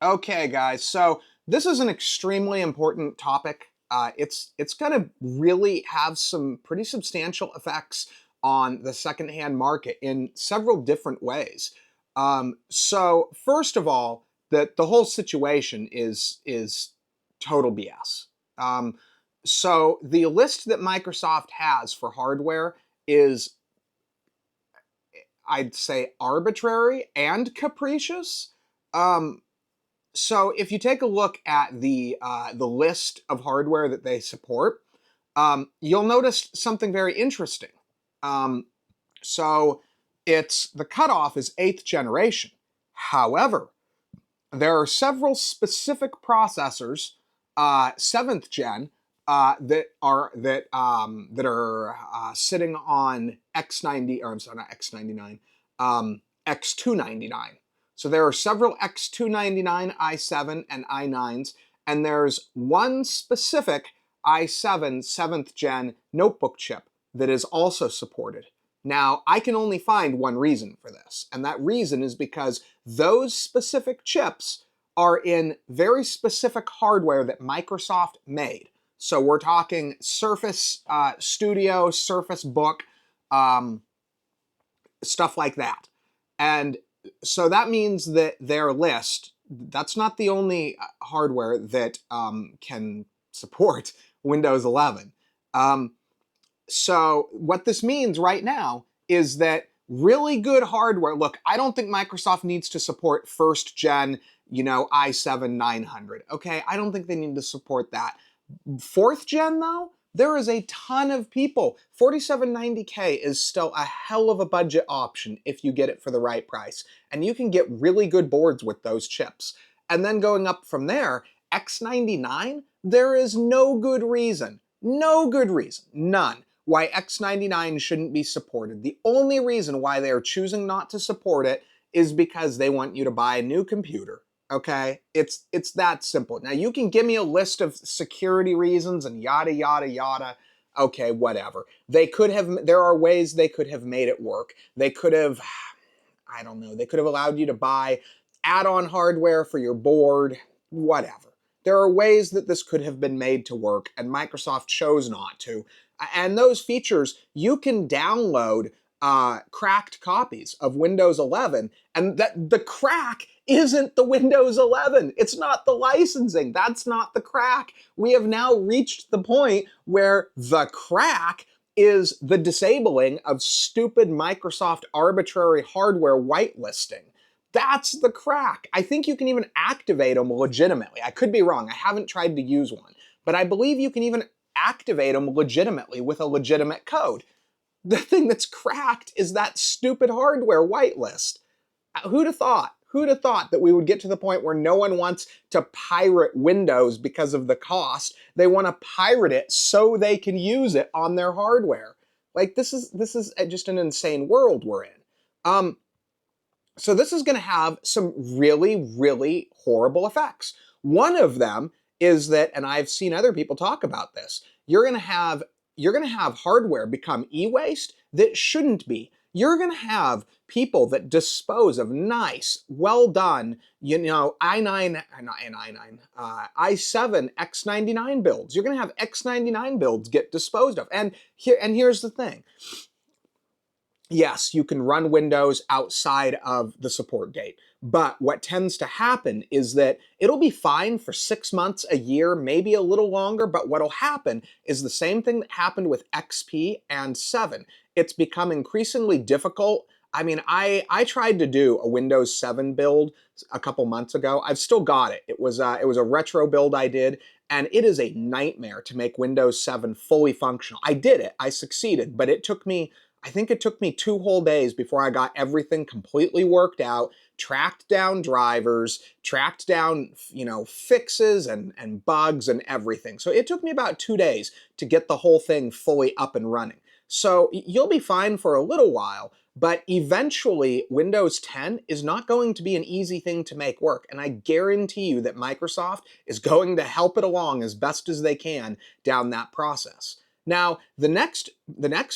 Okay, guys, so this is an extremely important topic. It's going to really have some pretty substantial effects on the secondhand market in several different ways. So first of all, the whole situation is total BS. So the list that Microsoft has for hardware is, I'd say, arbitrary and capricious. Um, so if you take a look at the list of hardware that they support, you'll notice something very interesting. Um, so it's the cutoff is 8th generation. However, there are several specific processors, 7th gen, that are sitting on X90, or I'm sorry, not X99, X299. So there are several X299 i7 and i9s, and there's one specific i7 7th gen notebook chip that is also supported. Now, I can only find one reason for this, and that reason is because those specific chips are in very specific hardware that Microsoft made. So we're talking Surface Studio, Surface Book, um, stuff like that. And so that means that their list, that's not the only hardware that can support Windows 11. Um, so what this means right now is that really good hardware, look, I don't think Microsoft needs to support first gen, i7 900. Okay, I don't think they need to support that. Fourth gen though, there is a ton of people. 4790K is still a hell of a budget option if you get it for the right price. And you can get really good boards with those chips. And then going up from there, X99, there is no good reason, none, why X99 shouldn't be supported. The only reason why they are choosing not to support it is because they want you to buy a new computer. Okay, it's that simple. Now you can give me a list of security reasons and yada yada yada. Okay, whatever. There are ways they could have made it work. They could have, I don't know, they could have allowed you to buy add-on hardware for your board, whatever. There are ways that this could have been made to work, and Microsoft chose not to. And those features, you can download cracked copies of Windows 11, and that the crack isn't the Windows 11. It's not the licensing. That's not the crack. We have now reached the point where the crack is the disabling of stupid Microsoft arbitrary hardware whitelisting. That's the crack. I think you can even activate them legitimately. I could be wrong. I haven't tried to use one. But I believe you can even activate them legitimately with a legitimate code. The thing that's cracked is that stupid hardware whitelist. Who'd have thought? Who'd have thought that we would get to the point where no one wants to pirate Windows because of the cost? They want to pirate it so they can use it on their hardware. Like, this is just an insane world we're in. So this is going to have some really, really horrible effects. One of them is that, and I've seen other people talk about this, you're going to have hardware become e-waste that shouldn't be. You're going to have people that dispose of nice, well done, i7 X99 builds. You're going to have X99 builds get disposed of. And here's the thing. Yes, you can run Windows outside of the support date, but what tends to happen is that it'll be fine for 6 months, a year, maybe a little longer, but what'll happen is the same thing that happened with XP and 7. It's become increasingly difficult. I mean, I tried to do a Windows 7 build a couple months ago. I've still got it. It was a retro build I did, and it is a nightmare to make Windows 7 fully functional. I did it. I succeeded, but I think it took me 2 whole days before I got everything completely worked out, tracked down drivers, tracked down, fixes and bugs and everything. So it took me about 2 days to get the whole thing fully up and running. So you'll be fine for a little while, but eventually Windows 10 is not going to be an easy thing to make work. And I guarantee you that Microsoft is going to help it along as best as they can down that process. Now, the next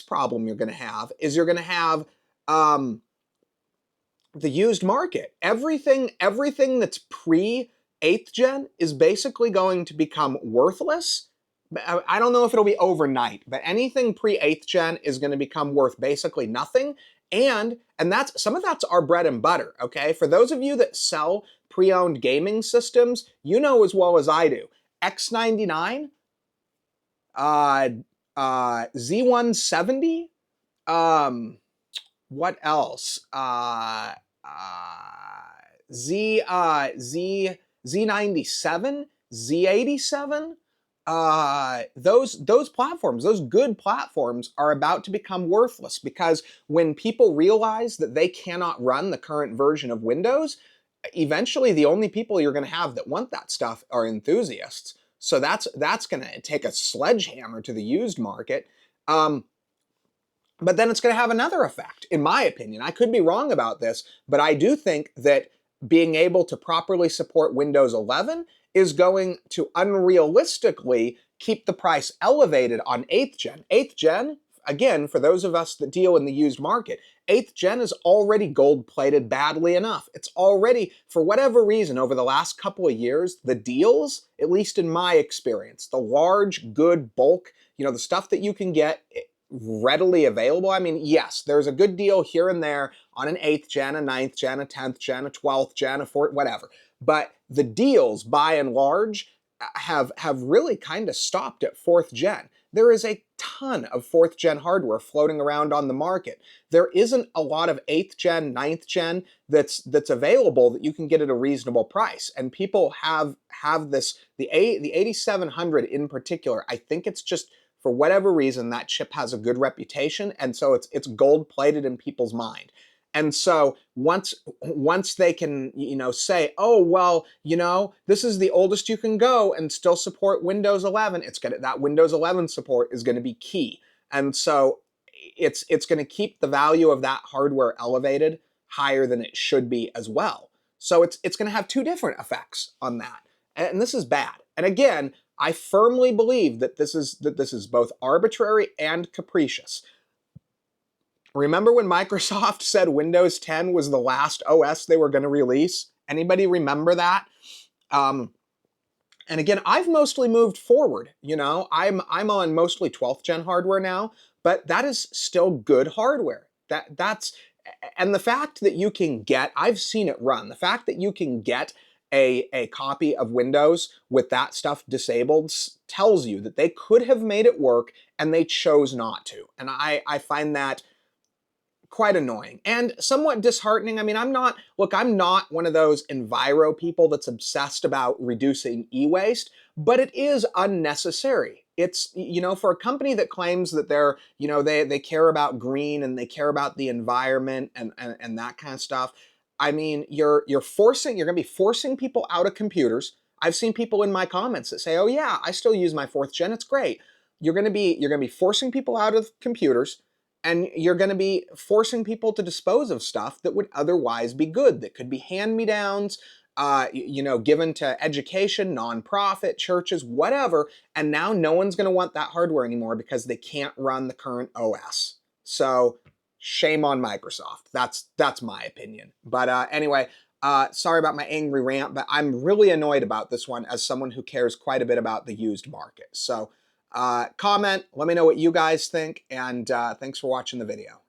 problem you're going to have is you're going to have the used market. Everything that's 8th gen is basically going to become worthless. I don't know if it'll be overnight, but anything pre-8th gen is going to become worth basically nothing. And that's some of that's our bread and butter, okay? For those of you that sell pre-owned gaming systems, you know as well as I do. X99, Z170, what else? Z97, Z87. Those platforms, those good platforms, are about to become worthless because when people realize that they cannot run the current version of Windows, eventually the only people you're going to have that want that stuff are enthusiasts. So that's going to take a sledgehammer to the used market. But then it's going to have another effect, in my opinion. I could be wrong about this, but I do think that being able to properly support Windows 11 is going to unrealistically keep the price elevated on 8th gen. 8th gen, again, for those of us that deal in the used market, 8th gen is already gold-plated badly enough. It's already, for whatever reason, over the last couple of years, the deals, at least in my experience, the large, good bulk, the stuff that you can get readily available. I mean, yes, there's a good deal here and there on an 8th gen, a 9th gen, a 10th gen, a 12th gen, a 4th, whatever. But the deals, by and large, have really kind of stopped at 4th gen. There is a ton of 4th gen hardware floating around on the market. There isn't a lot of 8th gen, 9th gen that's available that you can get at a reasonable price. And people have this, the 8700 in particular, I think it's just, for whatever reason, that chip has a good reputation, and so it's gold-plated in people's mind. And so once they can, say, oh, well, this is the oldest you can go and still support Windows 11, that Windows 11 support is going to be key. And so it's going to keep the value of that hardware elevated higher than it should be as well. So it's going to have two different effects on that. And this is bad. And again, I firmly believe that this is both arbitrary and capricious. Remember when Microsoft said Windows 10 was the last OS they were going to release? Anybody remember that? And again, I've mostly moved forward. I'm on mostly 12th gen hardware now, but that is still good hardware. And the fact that you can get, I've seen it run, the fact that you can get a copy of Windows with that stuff disabled tells you that they could have made it work and they chose not to. And I find that quite annoying and somewhat disheartening. I mean, I'm not one of those enviro people that's obsessed about reducing e-waste, but it is unnecessary. It's, for a company that claims that they're, they care about green and they care about the environment and that kind of stuff. I mean, you're going to be forcing people out of computers. I've seen people in my comments that say, oh yeah, I still use my 4th gen, it's great. You're going to be forcing people out of computers, and you're going to be forcing people to dispose of stuff that would otherwise be good, that could be hand-me-downs, given to education, nonprofit, churches, whatever, and now no one's going to want that hardware anymore because they can't run the current OS. So shame on Microsoft. That's my opinion. But anyway, sorry about my angry rant, but I'm really annoyed about this one as someone who cares quite a bit about the used market. So comment, let me know what you guys think, and thanks for watching the video.